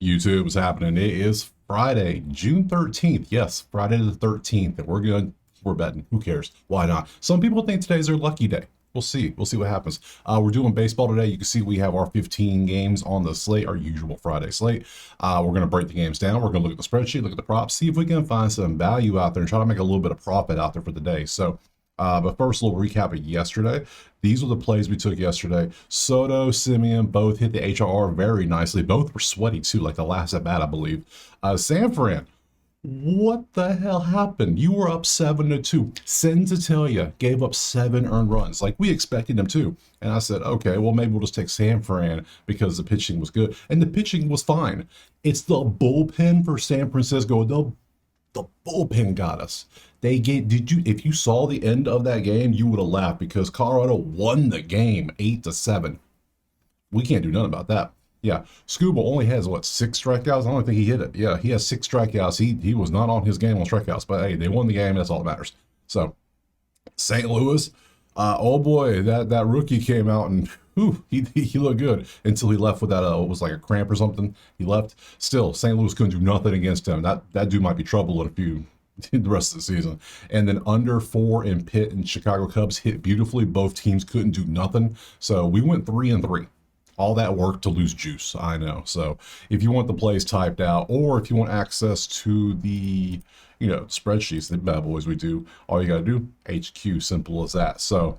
YouTube is happening. It is Friday, June 13th. Yes, Friday the 13th. And we're betting. Who cares? Why not? Some people think today's their lucky day. We'll see. We'll see what happens. We're doing baseball today. You can see we have our 15 games on the slate, our usual Friday slate. We're going to break the games down. We're going to look at the spreadsheet, look at the props, see if we can find some value out there and try to make a little bit of profit out there for the day. So, but first, a little recap of yesterday. These were the plays we took yesterday. Soto, Simeon both hit the HRR very nicely. Both were sweaty too, like the last at bat, I believe. Sanfran, what the hell happened? You were up 7-2. Send to tell you, gave up 7 earned runs. Like we expected them to. And I said, okay, well, maybe we'll just take Sanfran because the pitching was good. And the pitching was fine. It's the bullpen for San Francisco. The bullpen got us. If you saw the end of that game, you would have laughed because Colorado won the game 8-7. We can't do nothing about that. Yeah, Scuba only has, 6 strikeouts? I don't think he hit it. Yeah, he has 6 strikeouts. He was not on his game on strikeouts, but hey, they won the game. That's all that matters. So, St. Louis, oh boy, that rookie came out and he looked good until he left with that, it was like a cramp or something. He left. Still, St. Louis couldn't do nothing against him. That dude might be trouble in the rest of the season. And then under 4 in Pitt and Chicago Cubs hit beautifully. Both teams couldn't do nothing. So we went 3-3. All that work to lose juice, I know. So if you want the plays typed out, or if you want access to the, spreadsheets, the bad boys we do, all you got to do, HQ, simple as that. So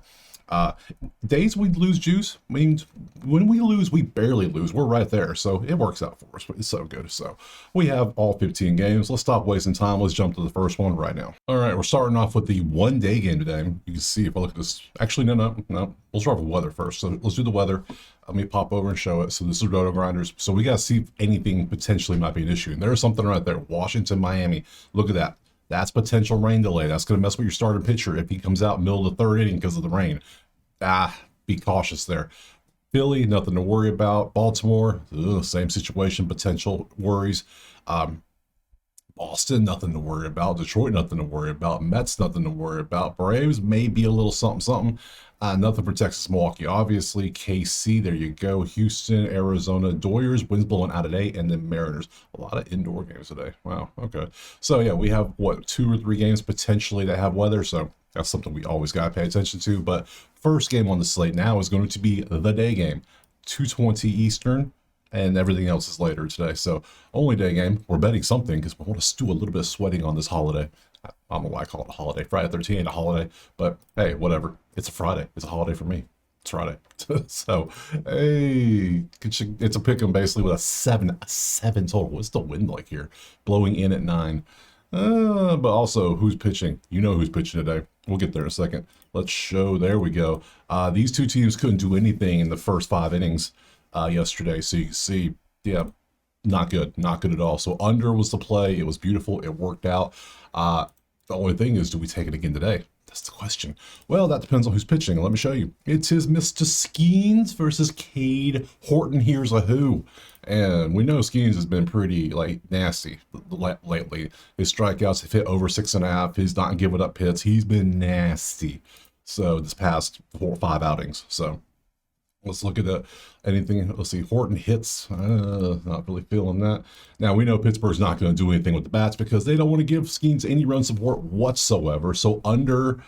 days we lose juice, means when we lose, we barely lose. We're right there. So it works out for us. It's so good. So we have all 15 games. Let's stop wasting time. Let's jump to the first one right now. All right, we're starting off with the one-day game today. You can see if I look at this. Actually, no. We'll start with weather first. So let's do the weather. Let me pop over and show it. So this is Roto Grinders. So we got to see if anything potentially might be an issue. And there's something right there. Washington, Miami. Look at that. That's potential rain delay. That's going to mess with your starting pitcher if he comes out middle of the 3rd inning because of the rain. Be cautious there. Philly, nothing to worry about. Baltimore, same situation, potential worries. Boston, nothing to worry about. Detroit, nothing to worry about. Mets, nothing to worry about. Braves, maybe a little something. Nothing for Texas, Milwaukee. Obviously, KC, there you go. Houston, Arizona, Doyers, winds blowing out at 8, and then Mariners. A lot of indoor games today. Wow, okay. So, yeah, we have, 2 or 3 games potentially that have weather, so that's something we always got to pay attention to. But first game on the slate now is going to be the day game, 2:20 Eastern, and everything else is later today. So only day game. We're betting something because we want to do a little bit of sweating on this holiday. I don't know why I call it a holiday. Friday 13 ain't a holiday, but hey, whatever. It's a Friday. It's a holiday for me. It's Friday. So, hey, it's a pick 'em basically with a 7 total. What's the wind like here? Blowing in at 9. But also, who's pitching? You know who's pitching today. We'll get there in a second. Let's show. There we go. These two teams couldn't do anything in the first 5 innings yesterday. So you can see, yeah, not good. Not good at all. So under was the play. It was beautiful. It worked out. The only thing is, do we take it again today? That's the question. Well, that depends on who's pitching. Let me show you. It is Mr. Skeens versus Cade Horton. Here's a who. And we know Skeens has been pretty nasty lately. His strikeouts have hit over 6.5. He's not giving up hits. He's been nasty. So this past 4 or 5 outings. So let's look at that. Anything. Let's see. Horton hits. Not really feeling that. Now, we know Pittsburgh's not going to do anything with the bats because they don't want to give Skeens any run support whatsoever. So under,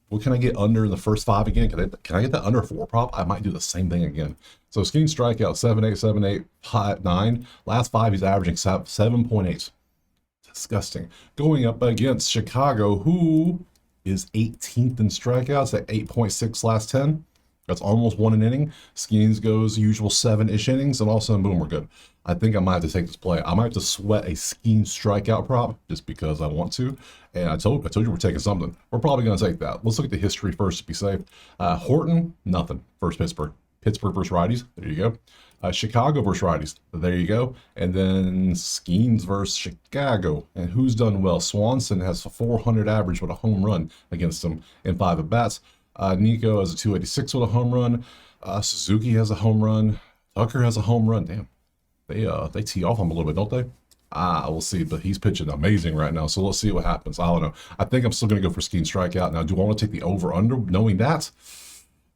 what can I get under in the first 5 again? Can I get that under 4 prop? I might do the same thing again. So Skeens strikeout 7.8, 7.8, 9. Last 5, he's averaging 7.8. Disgusting. Going up against Chicago, who is 18th in strikeouts at 8.6 last 10. That's almost 1 an inning. Skeens goes usual 7-ish innings, and also boom, we're good. I think I might have to take this play. I might have to sweat a Skeens strikeout prop just because I want to. And I told you we're taking something. We're probably going to take that. Let's look at the history first to be safe. Horton, nothing. First Pittsburgh. Pittsburgh versus righties. There you go. Chicago versus righties. There you go. And then Skeens versus Chicago. And who's done well? Swanson has a 400 average with a home run against them in 5 at-bats. Nico has a 286 with a home run. Suzuki has a home run. Tucker has a home run. Damn. They tee off him a little bit, don't they? We'll see. But he's pitching amazing right now. So let's see what happens. I don't know. I think I'm still going to go for Skeens strikeout. Now, do I want to take the over-under knowing that?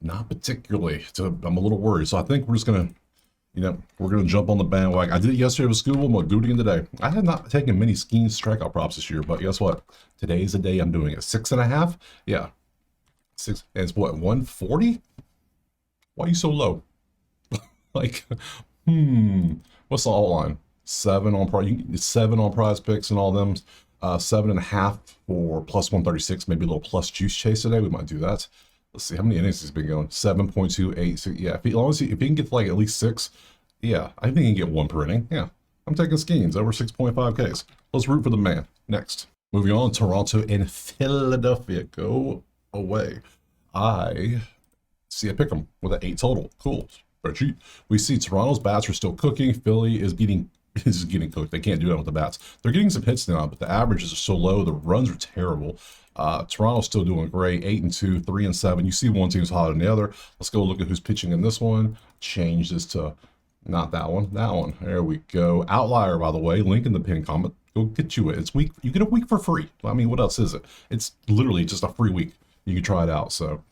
Not particularly. I'm a little worried. So I think we're just going to We're going to jump on the bandwagon. I did it yesterday with school. I'm going to do it again today. I have not taken many scheme strikeout props this year, but guess what? Today's the day I'm doing it. 6.5? Yeah. Six. And it's what, 140? Why are you so low? Like, what's the alt line? 7 on prize. 7 on prize picks and all them. 7.5 for plus 136. Maybe a little plus juice chase today. We might do that. Let's see how many innings he's been going. 7.28. Yeah, if he can get like at least 6, yeah, I think he can get 1 per inning. Yeah, I'm taking Skeens over 6.5 Ks. Let's root for the man. Next, moving on, Toronto and Philadelphia. Go away. I see a pick 'em with an 8 total. Cool. Spreadsheet. We see Toronto's bats are still cooking. Philly is getting cooked. They can't do that with the bats. They're getting some hits now, but the averages are so low. The runs are terrible. Toronto's still doing great. 8-2, 3-7. You see one team's hotter than the other. Let's go look at who's pitching in this one. Change this to not that one. That one. There we go. Outlier, by the way. Link in the pin comment. Go get you it. It's week. You get a week for free. I mean, what else is it? It's literally just a free week. You can try it out. So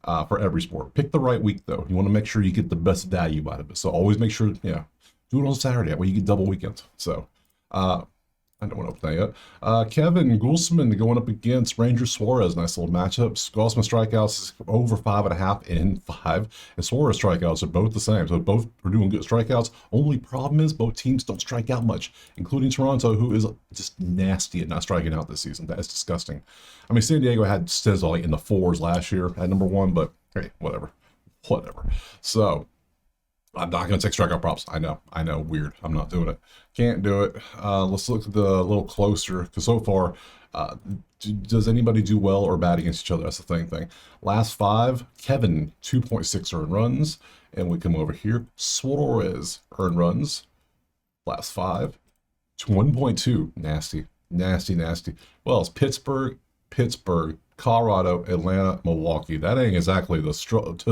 for every sport, pick the right week though. You want to make sure you get the best value out of it. So always make sure, do it on Saturday. That way you get double weekend. So I don't want to open that yet. Kevin Gulsman going up against Ranger Suarez. Nice little matchup. Gulsman strikeouts is over 5.5 in 5. And Suarez strikeouts are both the same. So both are doing good strikeouts. Only problem is both teams don't strike out much, including Toronto, who is just nasty at not striking out this season. That is disgusting. I mean, San Diego had Stes like in the 4s last year at number 1, but hey, whatever. So I'm not going to take strikeout props. I know, weird. I'm not doing it. Can't do it. Let's look at the a little closer, because so far, does anybody do well or bad against each other? That's the thing. Last 5, Kevin, 2.6 earned runs. And we come over here, Suarez, earned runs. Last 5, 1.2. Nasty. Well, it's Pittsburgh, Colorado, Atlanta, Milwaukee. That ain't exactly the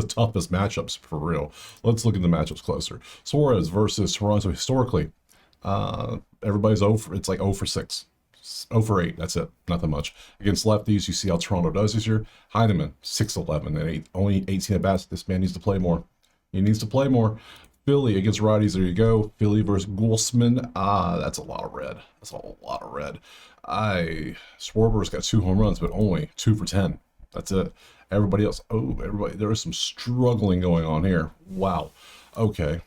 toughest matchups for real. Let's look at the matchups closer. Suarez versus Toronto historically. Everybody's 0 for, it's like 0 for 6. 0 for 8, that's it. Nothing much. Against lefties, you see how Toronto does this year. Heineman, 6'11", and only 18 at bats. This man needs to play more. Philly against righties, there you go. Philly versus Gulsman. That's a lot of red. Schwarber's got 2 home runs, but only 2 for 10. That's it. Everybody else, there is some struggling going on here. Wow. Okay.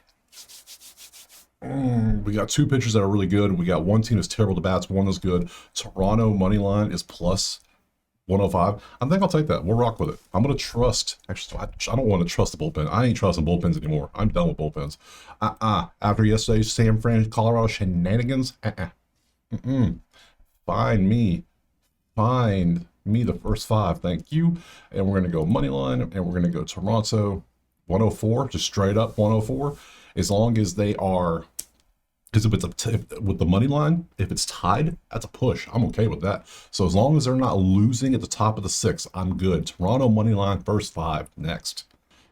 We got 2 pitchers that are really good. We got one team that's terrible to bats, one is good. Toronto money line is plus 105. I think I'll take that. We'll rock with it. I'm going to trust. Actually, I don't want to trust the bullpen. I ain't trusting bullpens anymore. I'm done with bullpens. After yesterday's San Fran, Colorado shenanigans, Find me the first 5. Thank you. And we're going to go money line, and we're going to go Toronto 104, just straight up 104. As long as they are, because with the money line, if it's tied, that's a push. I'm okay with that. So as long as they're not losing at the top of the 6, I'm good. Toronto money line first 5 next.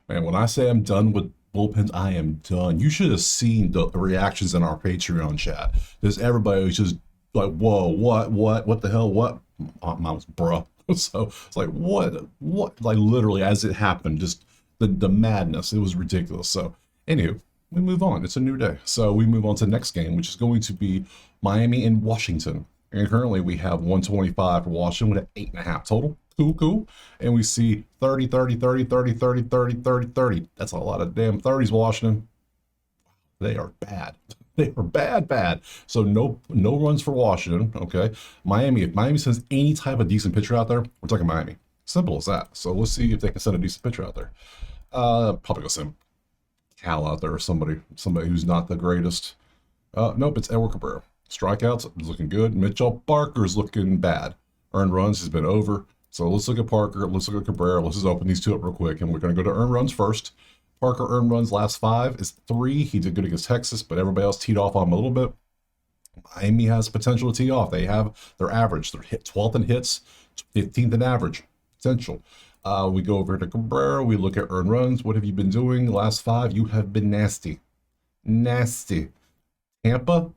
Man, when I say I'm done with bullpens, I am done. You should have seen the reactions in our Patreon chat. There's everybody was just like, whoa, what the hell, what? Mouse, bruh. So it's like, what? Like literally as it happened, just the madness. It was ridiculous. So anywho, we move on. It's a new day. So we move on to the next game, which is going to be Miami and Washington. And currently we have 125 for Washington with an 8.5 total. Cool. And we see 30. That's a lot of damn 30s, Washington. They are bad. They are bad. So no runs for Washington. Okay. Miami, if Miami sends any type of decent pitcher out there, we're talking Miami. Simple as that. So let's see if they can send a decent pitcher out there. Probably go send Cal out there or somebody who's not the greatest. Nope, it's Edward Cabrera. Strikeouts is looking good. Mitchell Parker's looking bad. Earned runs has been over. So let's look at Parker. Let's look at Cabrera. Let's just open these 2 up real quick, and we're going to go to earned runs first. Parker earned runs last 5 is 3. He did good against Texas, but everybody else teed off on him a little bit. Miami has potential to tee off. They have their average. They're hit 12th in hits, 15th in average. Potential. We go over to Cabrera. We look at earned runs. What have you been doing? Last 5, you have been nasty. Tampa,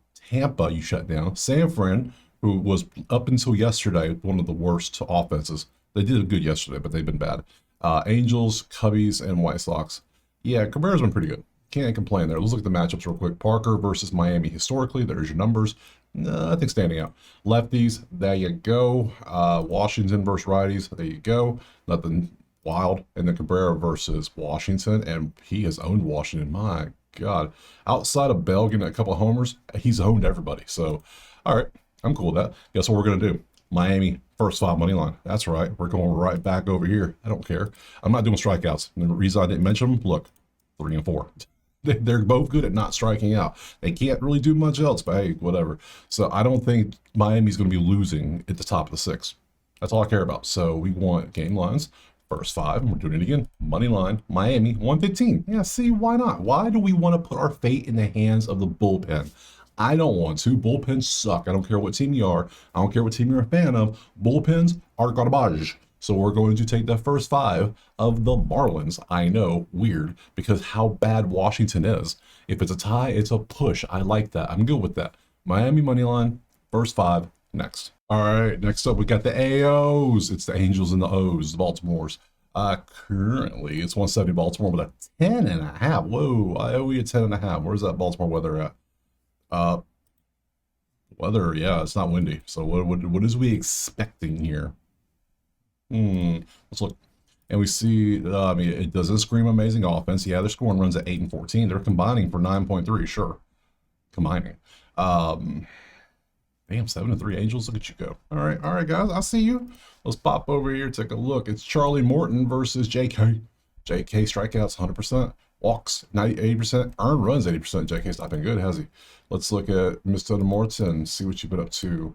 you shut down. San Fran, who was up until yesterday one of the worst offenses. They did good yesterday, but they've been bad. Angels, Cubbies, and White Sox. Yeah, Cabrera's been pretty good. can't complain there. Let's look at the matchups real quick. Parker versus Miami historically. There's your numbers. Nothing standing out. Lefties, there you go. Washington versus righties, there you go. Nothing wild. And then Cabrera versus Washington, and he has owned Washington. My God. Outside of Bell getting a couple of homers, he's owned everybody. So, all right, I'm cool with that. Guess what we're going to do? Miami, first 5 money line. That's right. We're going right back over here. I don't care. I'm not doing strikeouts. And the reason I didn't mention them, look, 3 and 4. They're both good at not striking out. They can't really do much else, but hey, whatever. So I don't think Miami's going to be losing at the top of the 6. That's all I care about. So we want game lines, first 5, and we're doing it again. Money line, Miami, 115. Yeah, see, why not? Why do we want to put our fate in the hands of the bullpen? I don't want to. Bullpens suck. I don't care what team you are. I don't care what team you're a fan of. Bullpens are garbage. So we're going to take the first 5 of the Marlins. I know, weird, because how bad Washington is. If it's a tie, it's a push. I like that. I'm good with that. Miami money line, first 5, next. All right, next up, we got the AOs. It's the Angels and the O's, the Baltimores. Currently, it's 170 Baltimore with a 10.5. Whoa, I owe you a 10.5. Where's that Baltimore weather at? Weather, yeah, it's not windy. So what is we expecting here? Let's look. And we see, I mean, it doesn't scream amazing offense. Yeah, they're scoring runs at 8 and 14. They're combining for 9.3, sure. Combining. Damn, 7 and 3 Angels. Look at you go. All right, guys, I see you. Let's pop over here, take a look. It's Charlie Morton versus JK. JK strikeouts 100%. Walks 80%, earned runs 80%. JK's not been good, has he? Let's look at Mr. Morton, see what you've been up to.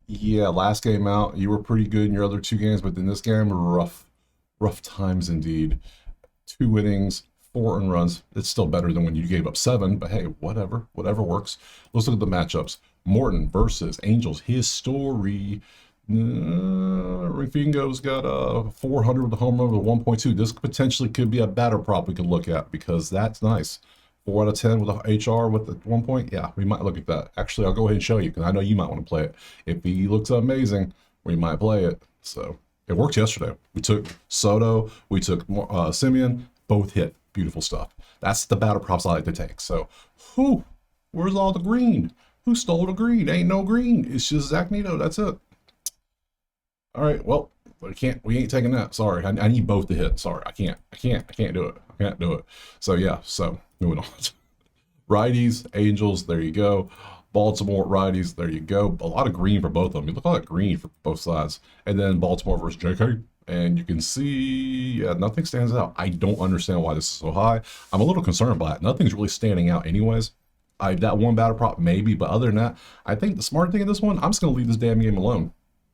Yeah, last game out, you were pretty good in your other 2 games, but in this game, rough times indeed. 2 innings, 4 earned runs. It's still better than when you gave up 7, but hey, whatever works. Let's look at the matchups. Morton versus Angels, his story. Rinfingo's got 400 with the home run with a 1.2. This potentially could be a batter prop we could look at because that's nice. 4 out of 10 with a HR with the 1 point. Yeah, we might look at that. Actually, I'll go ahead and show you because I know you might want to play it. If he looks amazing, we might play it. So it worked yesterday. We took Soto, we took Simeon, both hit. Beautiful stuff. That's the batter props I like to take. So, where's all the green? Who stole the green? Ain't no green. It's just Zach Neto. That's it. All right. Well, we ain't taking that. Sorry. I need both to hit. Sorry. I can't do it. I can't do it. So yeah. So moving on. Righties, Angels. There you go. Baltimore righties. There you go. A lot of green for both of them. You look at all that green for both sides. And then Baltimore versus JK. And you can see, yeah, nothing stands out. I don't understand why this is so high. I'm a little concerned by it. Nothing's really standing out anyways. That one batter prop maybe, but other than that, I think the smart thing in this one, I'm just going to leave this damn game alone.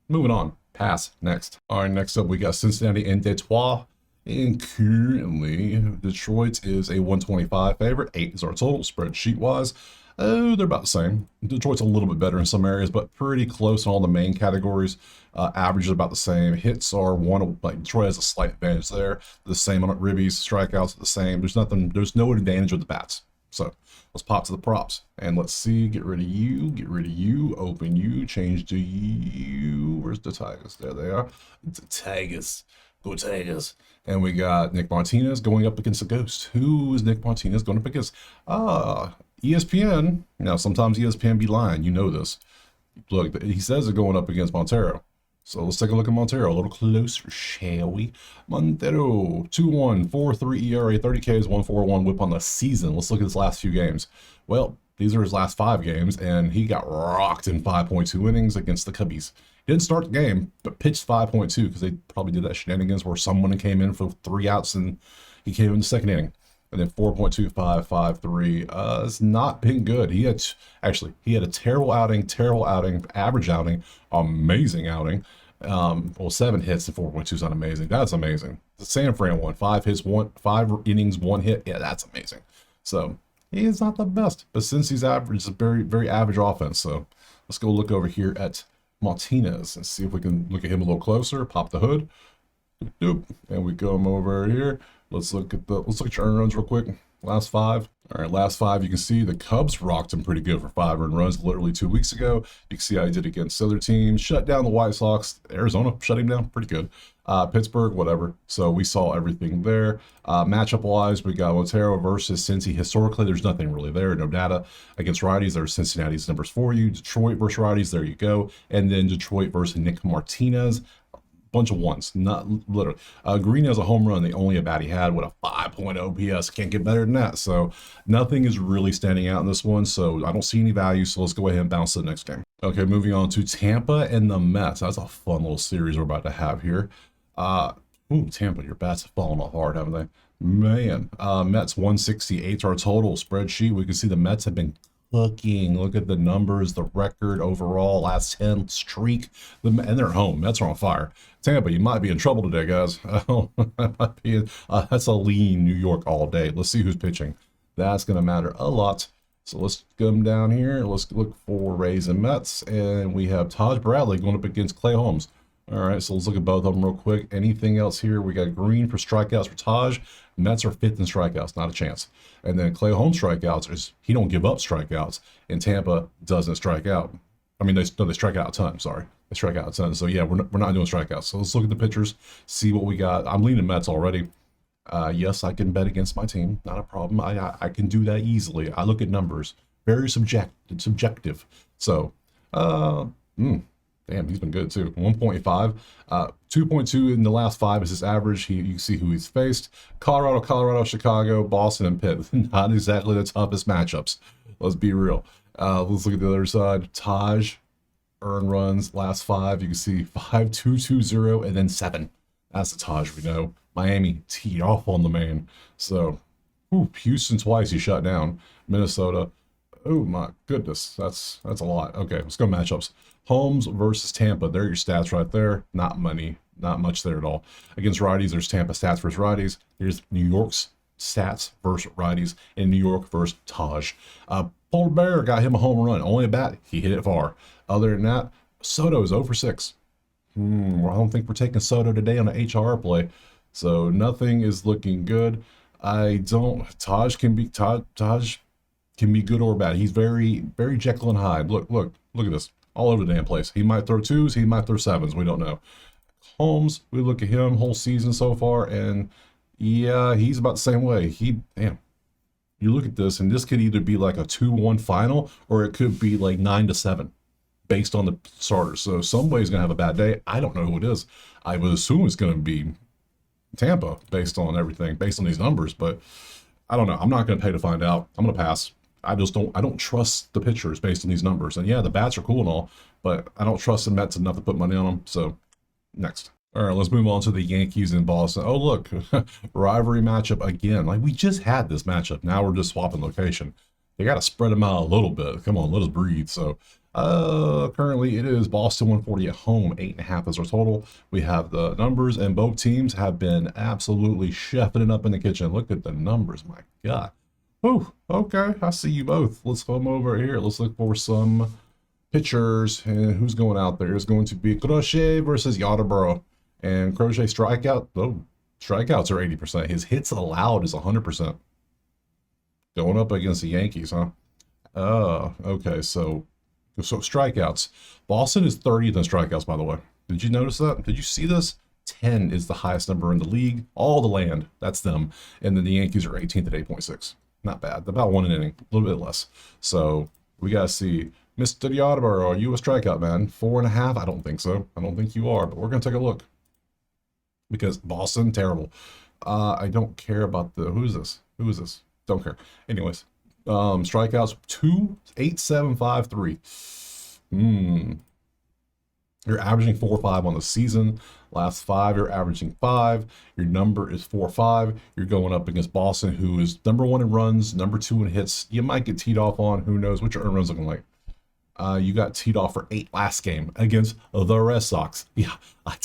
Moving on. Pass. Next. All right, next up, we got Cincinnati and Detroit. And currently, Detroit is a 125 favorite. 8 is our total, spreadsheet-wise. Oh, they're about the same. Detroit's a little bit better in some areas, but pretty close in all the main categories. Average is about the same. Hits are Detroit has a slight advantage there. The same on ribbies, strikeouts are the same. There's no advantage with the bats. So let's pop to the props and let's see. Get rid of you, open you, change to you. Where's the Tigers? There they are. The Tigers. Go Tigers. And we got Nick Martinez going up against a ghost. Who is Nick Martinez going up against? ESPN. Now, sometimes ESPN be lying. You know this. Look, he says they're going up against Montero. So let's take a look at Montero a little closer, shall we? Montero, 2-1, 4.3 ERA, 30 Ks, 1.41 whip on the season. Let's look at his last few games. Well, these are his last 5 games, and he got rocked in 5.2 innings against the Cubbies. He didn't start the game, but pitched 5.2 because they probably did that shenanigans where someone came in for 3 outs and he came in the second inning. And then 4.25, 5.3. It's not been good. He had a terrible outing, average outing, amazing outing. Well, 7 hits and 4.2 is not amazing. That's amazing. The San Fran one, 5 hits, 5 innings, 1 hit. Yeah, that's amazing. So he is not the best, but since he's average, it's a very, very average offense. So let's go look over here at Martinez and see if we can look at him a little closer. Pop the hood. And we come over here. Let's look at your earned runs real quick. Last five. All right, last five, you can see the Cubs rocked him pretty good for 5 earned runs literally 2 weeks ago. You can see how he did against other teams. Shut down the White Sox. Arizona shut him down pretty good. Pittsburgh, whatever. So we saw everything there. Matchup-wise, we got Otero versus Cincy. Historically, there's nothing really there. No data. Against righties, there's Cincinnati's numbers for you. Detroit versus righties, there you go. And then Detroit versus Nick Martinez. Bunch of ones, not literally. Green has a home run, the only at bat he had with a 5.0 OPS. Can't get better than that. So nothing is really standing out in this one. So I don't see any value. So let's go ahead and bounce to the next game. Okay, moving on to Tampa and the Mets. That's a fun little series we're about to have here. Tampa, your bats have fallen off hard, haven't they? Man, Mets 168 our total spreadsheet. We can see the Mets have been cooking. Look at the numbers, the record overall, last 10 streak, and they're at home. Mets are on fire. Tampa, you might be in trouble today, guys. That's a lean New York all day. Let's see who's pitching. That's going to matter a lot. So let's come down here. Let's look for Rays and Mets, and we have Taj Bradley going up against Clay Holmes. All right, so let's look at both of them real quick. Anything else here? We got Green for strikeouts for Taj. Mets are fifth in strikeouts, not a chance. And then Clay Holmes strikeouts is he don't give up strikeouts, and Tampa doesn't strike out. I mean, they strike out a ton. Sorry, they strike out a ton. So yeah, we're not doing strikeouts. So let's look at the pitchers, see what we got. I'm leaning Mets already. Yes, I can bet against my team, not a problem. I can do that easily. I look at numbers, very subjective. So, damn, he's been good too. 1.5, 2.2 in the last 5 is his average. You can see who he's faced: Colorado, Chicago, Boston, and Pitt. Not exactly the toughest matchups. Let's be real. Let's look at the other side. Taj, earned runs, last 5. You can see 5, 2, 2, 0, and then 7. That's the Taj we know. Miami teed off on the man. So, Houston twice he shut down. Minnesota. Oh my goodness, that's a lot. Okay, let's go matchups. Holmes versus Tampa. There are your stats right there. Not much there at all. Against righties, there's Tampa stats versus righties. Here's New York's stats versus righties, and New York versus Taj. Polar Bear got him a home run. Only a bat, he hit it far. Other than that, Soto is 0 for 6. I don't think we're taking Soto today on an HR play. So nothing is looking good. Taj can be good or bad. He's very, very Jekyll and Hyde. Look at this. All over the damn place. He might throw 2s, he might throw 7s. We don't know. Holmes, we look at him whole season so far, and yeah, he's about the same way. You look at this, and this could either be like a 2-1 final, or it could be like 9-7 based on the starters. So some way he's going to have a bad day. I don't know who it is. I would assume it's going to be Tampa based on everything, based on these numbers, but I don't know. I'm not going to pay to find out. I'm going to pass. I don't trust the pitchers based on these numbers. And yeah, the bats are cool and all, but I don't trust the Mets enough to put money on them. So next. All right, let's move on to the Yankees in Boston. Oh, look, rivalry matchup again. Like we just had this matchup. Now we're just swapping location. You got to spread them out a little bit. Come on, let us breathe. So currently it is Boston 140 at home, 8.5 is our total. We have the numbers, and both teams have been absolutely chefing it up in the kitchen. Look at the numbers, my God. Oh, okay, I see you both. Let's come over here. Let's look for some pitchers. And who's going out there? It's going to be Crochet versus Yarbrough. And Crochet strikeouts are 80%. His hits allowed is 100%. Going up against the Yankees, huh? Okay, so strikeouts. Boston is 30th in strikeouts, by the way. Did you notice that? Did you see this? 10 is the highest number in the league. All the land, that's them. And then the Yankees are 18th at 8.6. Not bad. About 1 inning, a little bit less. So we got to see. Mr. Yarbrough, are you a strikeout man? 4.5? I don't think so. I don't think you are, but we're going to take a look. Because Boston, terrible. I don't care about who is this? Who is this? Don't care. Anyways, strikeouts 2.8753. You're averaging 4.5 on the season. Last 5, you're averaging 5. Your number is 4.5. You're going up against Boston, who is number 1 in runs, number 2 in hits. You might get teed off on. Who knows? What's your earned runs looking like? You got teed off for 8 last game against the Red Sox. Yeah, I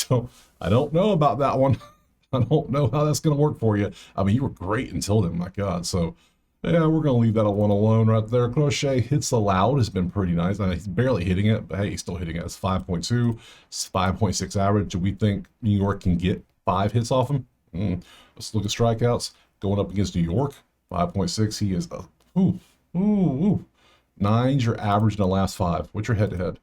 don't know about that one. I don't know how that's going to work for you. I mean, you were great until then, my God. So, yeah, we're going to leave that one alone right there. Crochet hits allowed has been pretty nice. I mean, he's barely hitting it, but hey, he's still hitting it. It's 5.2, it's 5.6 average. Do we think New York can get 5 hits off him? Let's look at strikeouts. Going up against New York, 5.6. He is, ooh, ooh, ooh. 9's your average in the last 5. What's your head-to-head?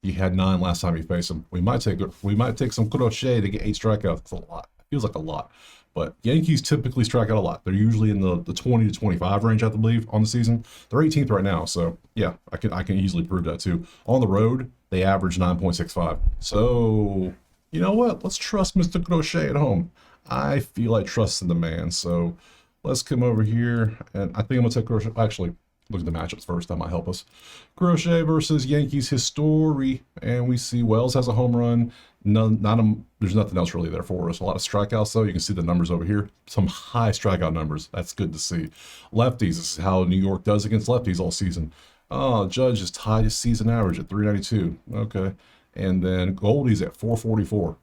You had 9 last time you faced him. We might take some crochet to get 8 strikeouts. It's a lot. It feels like a lot. But Yankees typically strike out a lot. They're usually in the 20 to 25 range, I believe, on the season. They're 18th right now, so yeah, I can easily prove that too. On the road, they average 9.65. So you know what? Let's trust Mr. Crochet at home. I feel like trusting the man. So let's come over here, and I think I'm gonna take Crochet. Actually, look at the matchups first. That might help us. Crochet versus Yankees history, and we see Wells has a home run. There's nothing else really there for us. A lot of strikeouts, though. You can see the numbers over here. Some high strikeout numbers. That's good to see. Lefties. This is how New York does against lefties all season. Judge is tied his season average at 392. Okay, and then Goldie's at 444.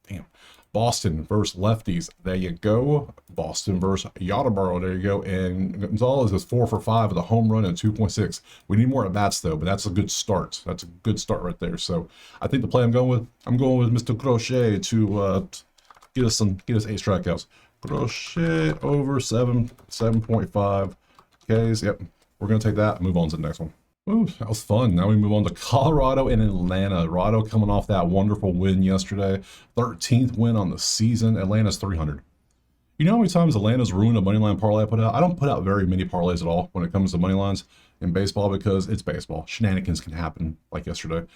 Damn. Boston versus lefties. There you go. Boston versus Yarborough. There you go. And Gonzalez is 4 for 5 with a home run and 2.6. We need more at bats though, but that's a good start. That's a good start right there. So I think the play I'm going with Mr. Crochet to get us 8 strikeouts. Crochet over 7.5 Ks. Yep. We're gonna take that and move on to the next one. Ooh, that was fun. Now we move on to Colorado and Atlanta. Colorado coming off that wonderful win yesterday. 13th win on the season. Atlanta's 300. You know how many times Atlanta's ruined a money line parlay I put out? I don't put out very many parlays at all when it comes to money lines in baseball because it's baseball. Shenanigans can happen like yesterday.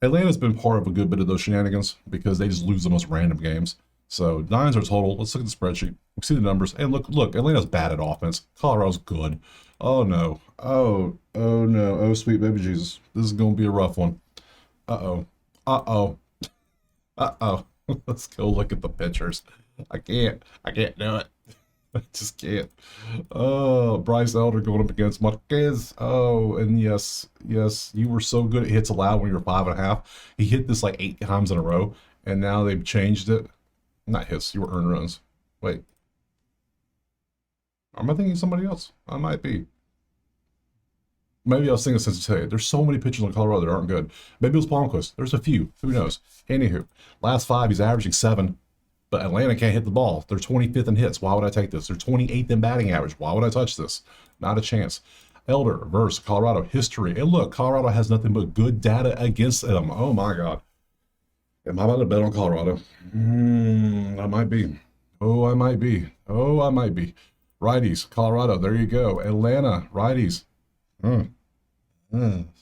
Atlanta's been part of a good bit of those shenanigans because they just lose the most random games. So 9s are total. Let's look at the spreadsheet. We see the numbers. And look, Atlanta's bad at offense. Colorado's good. Oh no. Oh no. Oh sweet baby Jesus. This is gonna be a rough one. Uh-oh. Uh-oh. Uh-oh. Let's go look at the pictures. I can't do it. I just can't. Oh, Bryce Elder going up against Marquez. Oh, and yes, you were so good at hits allowed when you were 5.5. He hit this like 8 times in a row, and now they've changed it. Not hits, you were earned runs. Wait. Am I thinking of somebody else? I might be. Maybe I was thinking sensitivity. There's so many pitchers in Colorado that aren't good. Maybe it was Palmquist. There's a few. Who knows? Anywho, last 5, he's averaging 7. But Atlanta can't hit the ball. They're 25th in hits. Why would I take this? They're 28th in batting average. Why would I touch this? Not a chance. Elder versus Colorado history. And look, Colorado has nothing but good data against them. Oh my God. Am I about to bet on Colorado? I might be. Oh, I might be. Oh, I might be. Righties, Colorado. There you go. Atlanta, righties.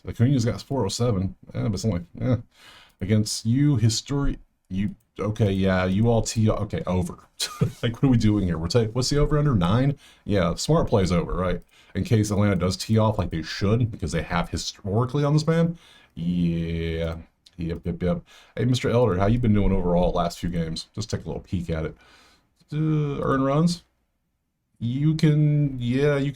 Acuna's got 407. But it's only, against you, history. You, okay, yeah, you all tee, okay, over. Like, what are we doing here? What's the over under? 9? Yeah, smart plays over, right? In case Atlanta does tee off like they should, because they have historically on this man. Yeah. Yep. Hey, Mr. Elder, how you been doing overall last few games? Just take a little peek at it. Earn runs? You can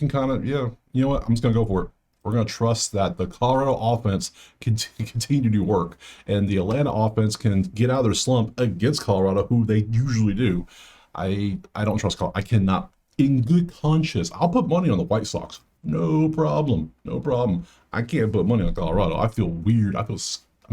kind of, yeah. You know what? I'm just going to go for it. We're going to trust that the Colorado offense can continue to do work, and the Atlanta offense can get out of their slump against Colorado, who they usually do. I don't trust Colorado. I cannot, in good conscience, I'll put money on the White Sox. No problem. I can't put money on Colorado. I feel weird. I'm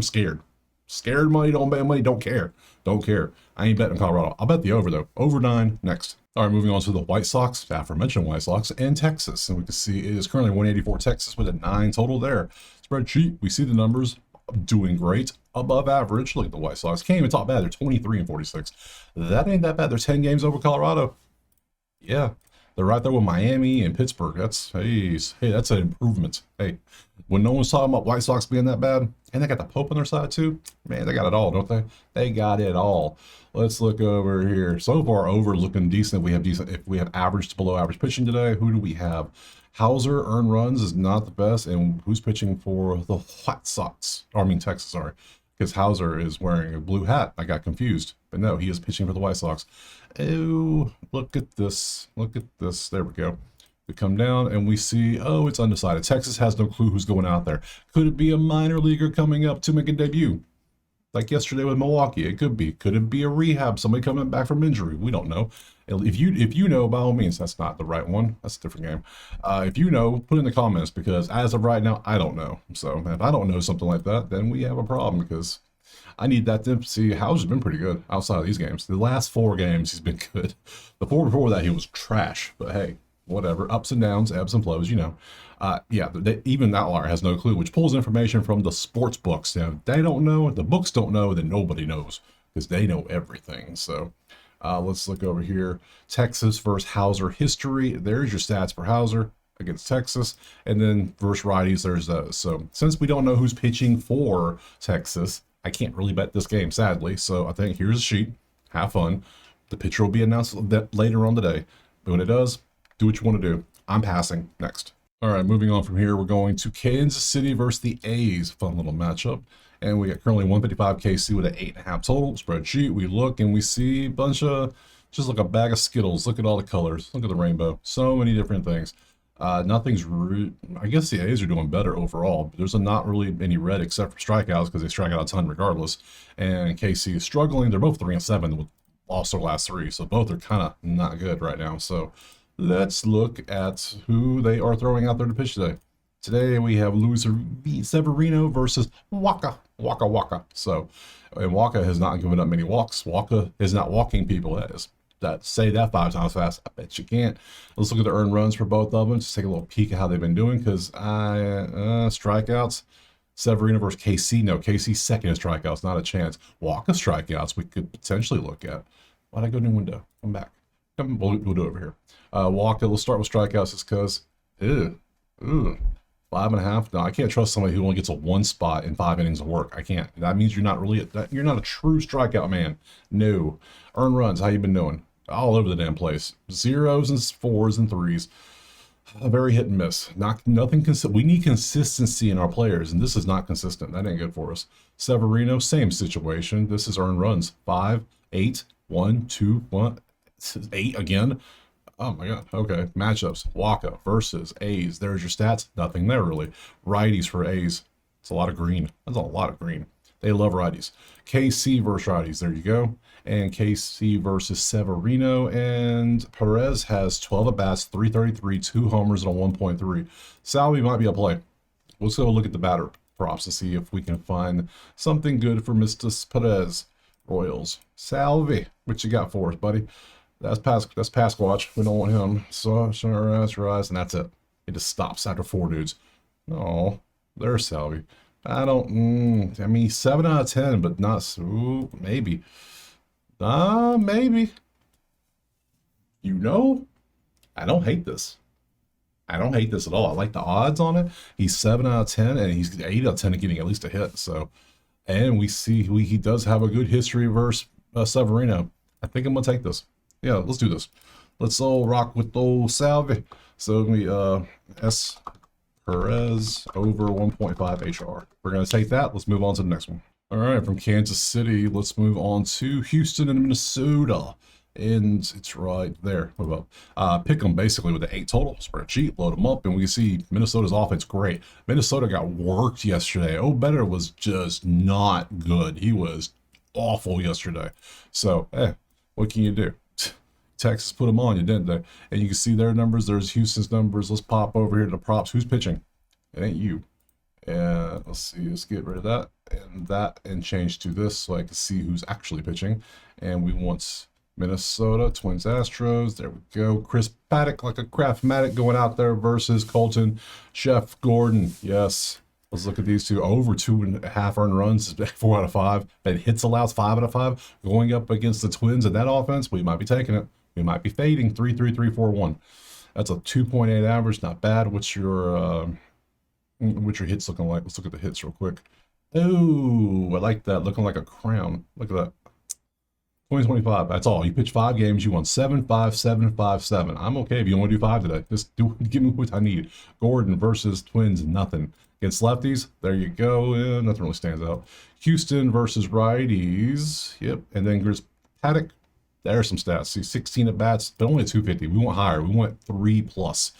scared. Scared money, don't bet money, don't care. I ain't betting Colorado. I'll bet the over, though. Over 9, next. All right, moving on to the White Sox, aforementioned White Sox, and Texas. And we can see it is currently 184 Texas with a 9 total there. Spreadsheet, we see the numbers doing great, above average. Look at the White Sox. Can't even talk bad. They're 23 and 46. That ain't that bad. They're 10 games over Colorado. Yeah, they're right there with Miami and Pittsburgh. That's, hey, that's an improvement. Hey, when no one's talking about White Sox being that bad, and they got the Pope on their side too, man, they got it all, don't they? They got it all. Let's look over here. So far, over looking decent. If we have average to below average pitching today, who do we have? Hauser, earned runs is not the best, and who's pitching for the White Sox? Or, I mean Texas, sorry, because Hauser is wearing a blue hat. I got confused, but no, he is pitching for the White Sox. Oh, look at this. There we go. We come down and we see, oh, it's undecided. Texas has no clue who's going out there. Could it be a minor leaguer coming up to make a debut? Like yesterday with Milwaukee, it could be. Could it be a rehab, somebody coming back from injury? We don't know. If you know, by all means, that's not the right one. That's a different game. If you know, put it in the comments, because as of right now, I don't know. So if I don't know something like that, then we have a problem, because I need that to see. Hauser's been pretty good outside of these games. The last 4 games, he's been good. The 4 before that, he was trash. But hey, whatever, ups and downs, ebbs and flows, you know. Yeah, even the outlier has no clue, which pulls information from the sports books. Now, they don't know, the books don't know, then nobody knows because they know everything. So let's look over here. Texas versus Hauser history. There's your stats for Hauser against Texas. And then versus righties, there's those. So since we don't know who's pitching for Texas, I can't really bet this game, sadly. So I think here's a sheet. Have fun. The pitcher will be announced later on today. But when it does, do what you want to do. I'm passing. Next. All right, moving on from here, we're going to Kansas City versus the A's. Fun little matchup. And we got currently 155 KC with an 8.5 total. Spreadsheet, we look and we see a bunch of, just like a bag of Skittles. Look at all the colors. Look at the rainbow. So many different things. Nothing's, I guess the A's are doing better overall. But there's not really any red except for strikeouts because they strike out a ton regardless. And KC is struggling. They're both 3-7 with lost their last 3. So both are kind of not good right now. So let's look at who they are throwing out there to pitch today. Today we have Luis Severino versus Waka. So, and Waka has not given up many walks. Waka is not walking people. Say that 5 times fast. I bet you can't. Let's look at the earned runs for both of them. Just take a little peek at how they've been doing because strikeouts. Severino versus KC. No, KC second in strikeouts. Not a chance. Waka strikeouts we could potentially look at. Why'd I go new window? Come back. We'll do it over here. Waka, let's start with strikeouts just because. 5.5. No, I can't trust somebody who only gets a 1 spot in 5 innings of work. I can't. That means you're not a true strikeout man. No. Earned runs, how you been doing? All over the damn place. 0s and 4s and 3s. Very hit and miss. Nothing. We need consistency in our players, and this is not consistent. That ain't good for us. Severino, same situation. This is earned runs. 5, 8, 1, 2, 1. 8 again. Oh my God. Okay. Matchups. Waka versus A's. There's your stats. Nothing there really. Righties for A's. It's a lot of green. That's a lot of green. They love righties. KC versus righties. There you go. And KC versus Severino. And Perez has 12 at bats, 333, 2 homers, and a 1.3. Salvi might be a play. Let's go look at the batter props to see if we can find something good for Mr. Perez. Royals. Salvi, what you got for us, buddy? That's pass watch. We don't want him. So rise, and that's it. It just stops after 4 dudes. Oh, there's Salvi. I mean, 7 out of 10, but not. Ooh, maybe. Maybe. You know, I don't hate this. I don't hate this at all. I like the odds on it. He's 7 out of 10, and he's 8 out of 10 of getting at least a hit. So, and we see he does have a good history versus Severino. I think I'm gonna take this. Yeah, let's do this. Let's all rock with old Salvi. So we S Perez over 1.5 HR. We're gonna take that. Let's move on to the next one. All right, from Kansas City, let's move on to Houston and Minnesota. And it's right there. What about pick them basically with the 8 total spreadsheet, load them up, and we can see Minnesota's offense great. Minnesota got worked yesterday. Better was just not good. He was awful yesterday. So, what can you do? Texas put them on you, didn't they? And you can see their numbers. There's Houston's numbers. Let's pop over here to the props. Who's pitching? It ain't you. And let's see. Let's get rid of that and change to this so I can see who's actually pitching. And we want Minnesota, Twins, Astros. There we go. Chris Paddock, like a Craftmatic, going out there versus Colton, Chef Gordon. Yes. Let's look at these two. Over 2.5 earned runs, 4 out of 5. But hits allowed 5 out of 5. Going up against the Twins in that offense, we might be taking it. We might be fading 3-3-3-4-1. That's a 2.8 average. Not bad. What's your hits looking like? Let's look at the hits real quick. Oh, I like that. Looking like a crown. Look at that. 2025. That's all. You pitch 5 games. You won 7-5-7-5-7. I'm okay if you want to do 5 today. Just give me what I need. Gordon versus Twins. Nothing. Against lefties, there you go. Nothing really stands out. Houston versus righties. Yep. And then there's Paddock. There's some stats. See, 16 at bats, but only 250. We want higher. We want 3+.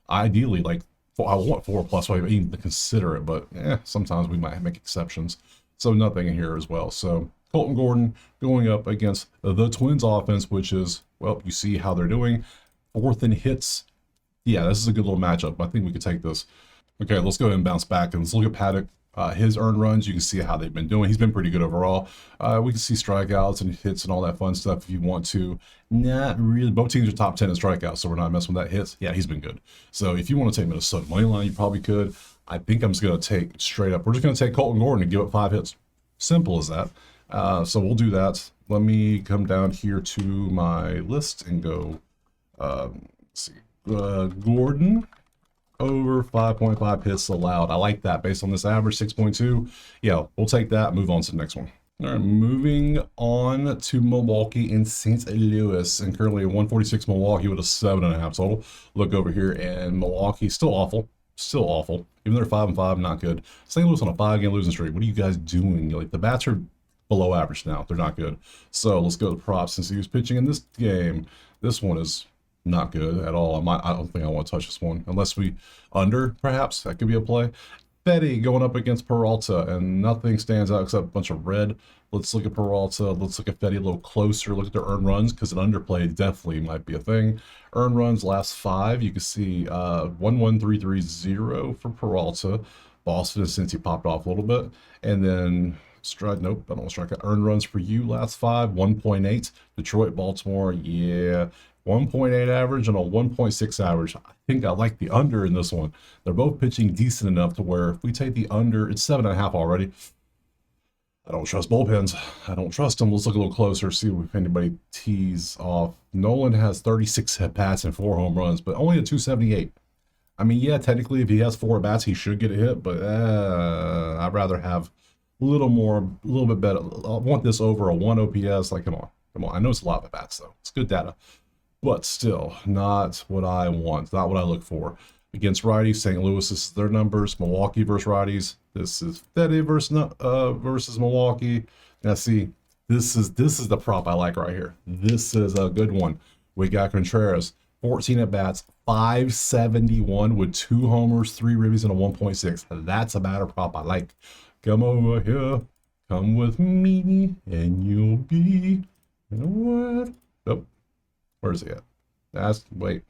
Ideally, like I want 4+. So I even consider it, but sometimes we might make exceptions. So nothing in here as well. So Colton Gordon going up against the Twins offense, which is, well, you see how they're doing. 4th in hits. Yeah, this is a good little matchup. I think we could take this. Okay, let's go ahead and bounce back and let's look at Paddock. His earned runs, you can see how they've been doing. He's been pretty good overall. We can see strikeouts and hits and all that fun stuff if you want to. Not really. Both teams are top 10 in strikeouts, so we're not messing with that. Hits, yeah, he's been good. So if you want to take Minnesota money line, you probably could. I think I'm just going to take straight up. We're just going to take Colton Gordon and give it 5 hits. Simple as that. So we'll do that. Let me come down here to my list and go, let's see, Gordon over 5.5 hits allowed. I like that based on this average 6.2. Yeah, we'll take that. Move on to the next one. All right, moving on to Milwaukee and St. Louis, and currently 146 Milwaukee with a 7.5 total. Look over here, and Milwaukee still awful. Still awful. Even though they're 5-5, not good. St. Louis on a 5-game losing streak. What are you guys doing? Like, the bats are below average now. They're not good. So let's go to props and see who's pitching in this game. This one is not good at all. I don't think I want to touch this one unless we under, perhaps. That could be a play. Fetty going up against Peralta, and nothing stands out except a bunch of red. Let's look at Peralta. Let's look at Fetty a little closer. Look at their earned runs, because an underplay definitely might be a thing. Earned runs last 5. You can see 1-1-3-3-0 for Peralta. Boston and Cincy popped off a little bit. And then nope, I don't want to strike out. Earned runs for you last 5, 1.8. Detroit, Baltimore, yeah. 1.8 average and a 1.6 average. I think I like the under in this one. They're both pitching decent enough to where if we take the under, it's 7.5 already. I don't trust bullpens. I don't trust them. Let's look a little closer, see if anybody tees off. Nolan has 36 at-bats and 4 home runs, but only a 278. I mean, yeah, technically, if he has 4 at-bats, he should get a hit, but I'd rather have a little bit better. I want this over a 1 OPS. Like, come on. I know it's a lot of at-bats, though. It's good data. But still, not what I want, not what I look for. Against righties, St. Louis, this is their numbers. Milwaukee versus righties. This is Fetty versus Milwaukee. Now, see, this is the prop I like right here. This is a good one. We got Contreras, 14 at bats, 571 with 2 homers, 3 ribbies, and a 1.6. That's a batter prop I like. Come over here, come with me, and you'll be. You know what? Oh. Where's he at? Wait.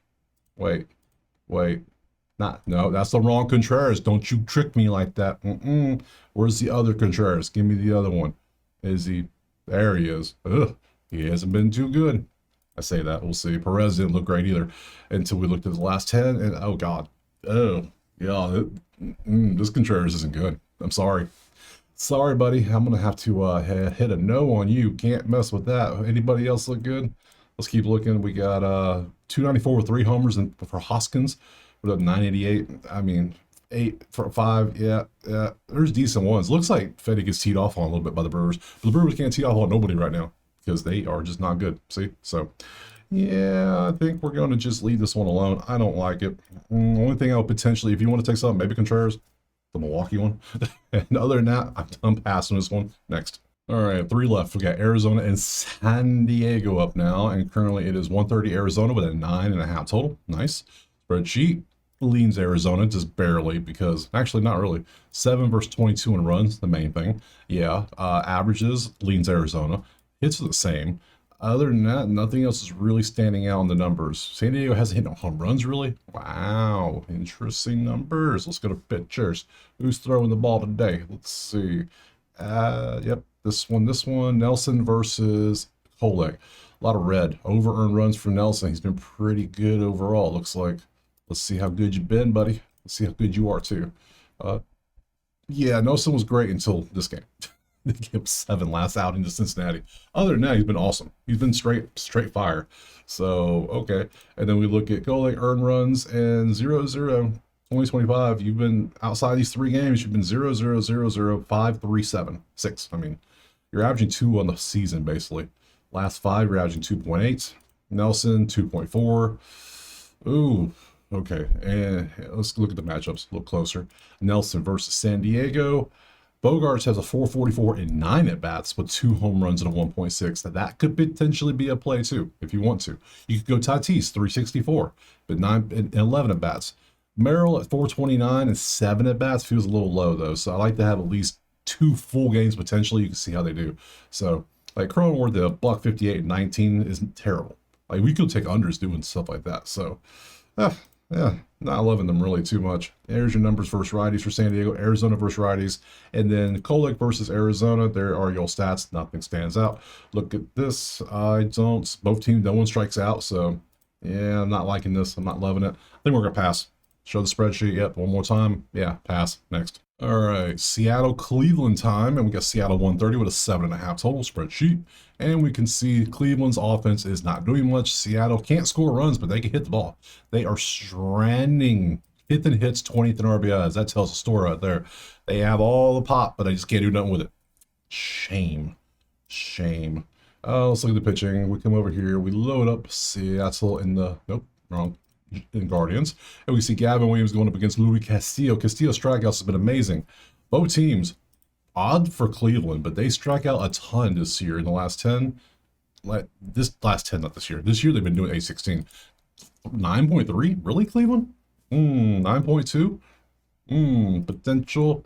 No, that's the wrong Contreras. Don't you trick me like that. Where's the other Contreras? Give me the other one. Is he? There he is. Ugh, he hasn't been too good. I say that. We'll see. Perez didn't look great either until we looked at the last 10, and oh, God. Oh, yeah. This Contreras isn't good. I'm sorry. Sorry, buddy. I'm going to have to hit a no on you. Can't mess with that. Anybody else look good? Let's keep looking. We got 294 with 3 homers, and for Hoskins, with a 988. I mean, 8 for 5. Yeah. There's decent ones. Looks like Fetty gets teed off on a little bit by the Brewers. But the Brewers can't tee off on nobody right now because they are just not good. See? So, yeah, I think we're going to just leave this one alone. I don't like it. Only thing I would potentially, if you want to take something, maybe Contreras, the Milwaukee one. And other than that, I'm passing this one. Next. All right, 3 left. We got Arizona and San Diego up now, and currently it is 130 Arizona with a 9.5 total. Nice. Spreadsheet leans Arizona just barely because, actually not really. 7 versus 22 in runs, the main thing. Yeah, averages leans Arizona. Hits are the same. Other than that, nothing else is really standing out in the numbers. San Diego hasn't hit no home runs, really. Wow, interesting numbers. Let's go to pitchers. Who's throwing the ball today? Let's see. Yep. This one, Nelson versus Kolek. A lot of red. Over-earned runs for Nelson. He's been pretty good overall, looks like. Let's see how good you've been, buddy. Let's see how good you are, too. Yeah, Nelson was great until this game. They gave him 7 last outing to Cincinnati. Other than that, he's been awesome. He's been straight fire. So, okay. And then we look at Kolek earned runs and 0-0. 2025, you've been outside these 3 games, you've been 0-0-0-0, 5-3-7, 6. I mean, you're averaging 2 on the season, basically. Last 5, you're averaging 2.8. Nelson, 2.4. Ooh, okay. And let's look at the matchups a little closer. Nelson versus San Diego. Bogarts has a 444 and 9 at-bats with 2 home runs and a 1.6. Now, that could potentially be a play, too, if you want to. You could go Tatis, 364, but 9 and 11 at-bats. Merrill at 429 and 7 at-bats feels a little low, though. So I like to have at least 2 full games potentially. You can see how they do. So, like, Cronenworth, the $158 and 19 isn't terrible. Like, we could take unders doing stuff like that. So, Yeah, not loving them really too much. There's your numbers versus righties for San Diego, Arizona versus righties, and then Kolek versus Arizona. There are your stats. Nothing stands out. Look at this. I don't. Both teams, no one strikes out. So, yeah, I'm not liking this. I'm not loving it. I think we're gonna pass. Show the spreadsheet. Yep, one more time. Yeah, pass. Next. All right, Seattle, Cleveland time, and we got Seattle 130 with a 7.5 total spreadsheet. And we can see Cleveland's offense is not doing much. Seattle can't score runs, but they can hit the ball. They are stranding 5th in hits, 20th in RBIs. That tells a story right there. They have all the pop, but they just can't do nothing with it. Shame. Shame. Let's look at the pitching. We come over here. We load up Seattle in the... Nope, wrong. In Guardians. And we see Gavin Williams going up against Luis Castillo. Castillo's strikeouts has been amazing. Both teams, odd for Cleveland, but they strike out a ton this year in the last 10. This last 10, not this year. This year they've been doing 816. 9.3? Really, Cleveland? 9.2? Potential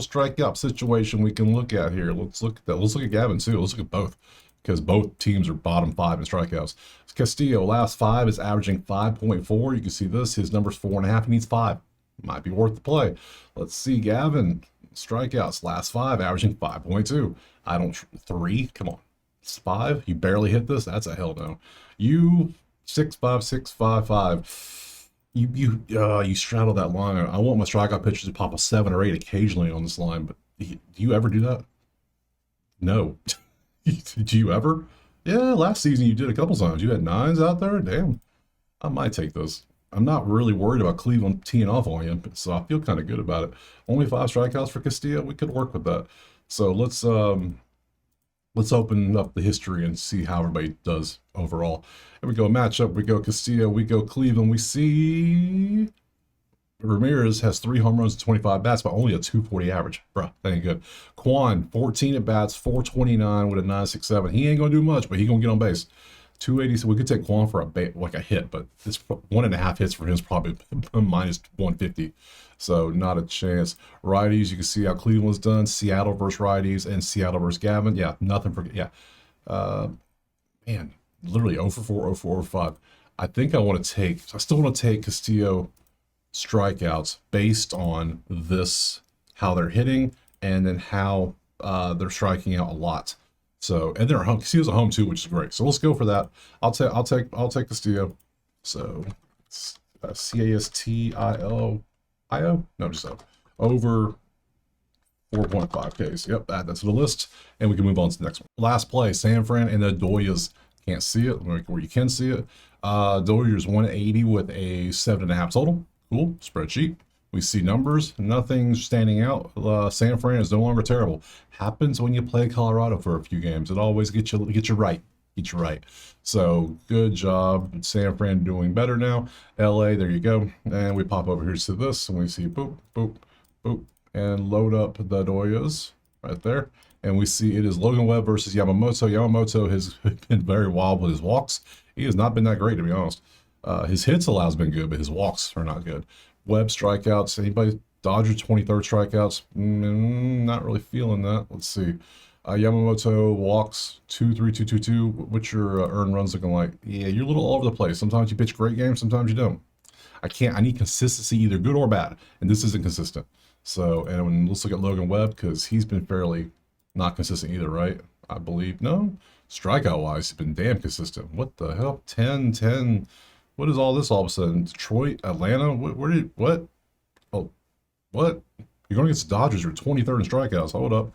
strikeout situation we can look at here. Let's look at that. Let's look at Gavin too. Let's look at both, because both teams are bottom 5 in strikeouts. Castillo, last 5 is averaging 5.4. You can see this. His number's 4.5. He needs 5. Might be worth the play. Let's see Gavin. Strikeouts, last 5, averaging 5.2. I don't... 3? Come on. It's 5? You barely hit this? That's a hell no. You, 6.5655. You straddle that line. I want my strikeout pitchers to pop a 7 or 8 occasionally on this line, but do you ever do that? No. Do you ever? Yeah, last season you did a couple times. You had 9s out there. Damn, I might take those. I'm not really worried about Cleveland teeing off on you, so I feel kind of good about it. Only 5 strikeouts for Castillo. We could work with that. So let's open up the history and see how everybody does overall. Here we go, matchup. We go Castillo. We go Cleveland. We see Ramirez has 3 home runs and 25 bats, but only a 240 average. Bruh, that ain't good. Quan, 14 at bats, 429 with a 967. He ain't gonna do much, but he gonna get on base. 280. So we could take Quan for a hit, but it's 1.5 hits for him is probably minus 150. So not a chance. Righties, you can see how Cleveland's done. Seattle versus righties and Seattle versus Gavin. Yeah, nothing for man, literally 0 for 4, 0 for 4, 5. I think I still want to take Castillo strikeouts based on this, how they're hitting, and then how they're striking out a lot. So, and they're home. Castillo's a home too, which is great. So let's go for that. I'll take Castillo. So Castilo. No, just over 4.5 Ks. Yep, add that to the list, and we can move on to the next one. Last play, San Fran and the Doyas. Can't see it where you can see it. Doyers 180 with a 7.5 total. Cool spreadsheet. We see numbers, nothing standing out. San Fran is no longer terrible. Happens when you play Colorado for a few games. It always gets you right. Get you right. So good job. San Fran doing better now. LA, there you go. And we pop over here to this, and we see boop, boop, boop, and load up the Doyas right there. And we see it is Logan Webb versus Yamamoto. Yamamoto has been very wild with his walks. He has not been that great, to be honest. His hits allow's been good, but his walks are not good. Webb strikeouts. Anybody? Dodgers 23rd strikeouts. Not really feeling that. Let's see. Yamamoto walks 2-3-2-2-2. What's your earned runs looking like? Yeah, you're a little all over the place. Sometimes you pitch great games, sometimes you don't. I need consistency, either good or bad, and this isn't consistent. So, and let's look at Logan Webb, because he's been fairly not consistent either, right? I believe. No, strikeout wise, he's been damn consistent. What the hell? 10. What is all this all of a sudden? Detroit, Atlanta? What? Oh, what? You're going against the Dodgers. You're 23rd in strikeouts. Hold up.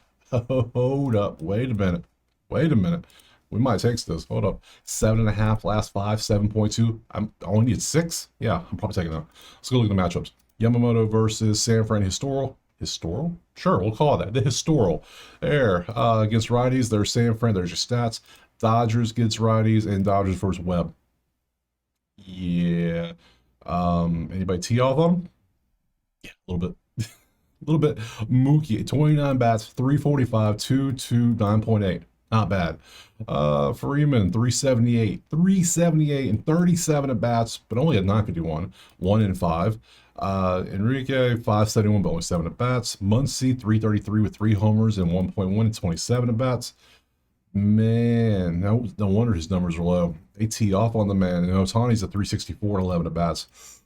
Hold up. Wait a minute. We might take this. Hold up. 7.5, last 5, 7.2. I only need 6? Yeah, I'm probably taking that. Let's go look at the matchups. Yamamoto versus San Fran. Historical? Sure, we'll call that. The historical. There. Against righties, there's San Fran. There's your stats. Dodgers gets righties, and Dodgers versus Webb. Yeah. Anybody tee off on him? Yeah, a little bit. A little bit. Mookie, 29 bats, 345, 2-2, 9.8. Not bad. Freeman, 378, and 37 at bats, but only at 951, 1-5. Enrique, 571, but only 7 at bats. Muncy, 333 with 3 homers and 1.1 and 27 at bats. Man, no wonder his numbers are low. They tee off on the man. And Otani's at 364 and 11 at bats.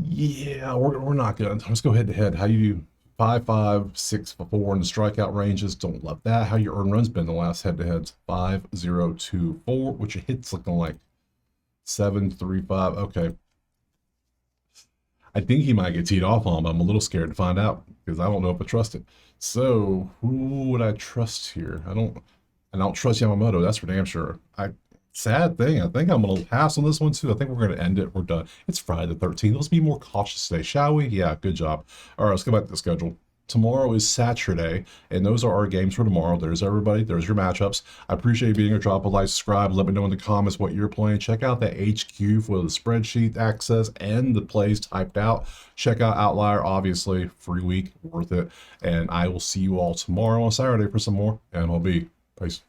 Yeah, we're not good. Let's go head to head. How you do? 5.56 4 in the strikeout ranges. Don't love that. How your earned runs been the last head to heads? 5.024, which your hits looking like 7.35. Okay. I think he might get teed off on, but I'm a little scared to find out because I don't know if I trust it. So who would I trust here? I don't trust Yamamoto. That's for damn sure. Sad thing. I think I'm gonna pass on this one too. I think we're gonna end it. We're done. It's Friday the 13th. Let's be more cautious today, shall we? Yeah, good job. All right, let's go back to the schedule. Tomorrow is Saturday, and those are our games for tomorrow. There's everybody. There's your matchups. I appreciate you being here. Drop a like, subscribe. Let me know in the comments what you're playing. Check out the HQ for the spreadsheet access and the plays typed out. Check out Outlier, obviously. Free week, worth it. And I will see you all tomorrow on Saturday for some more MLB. Peace.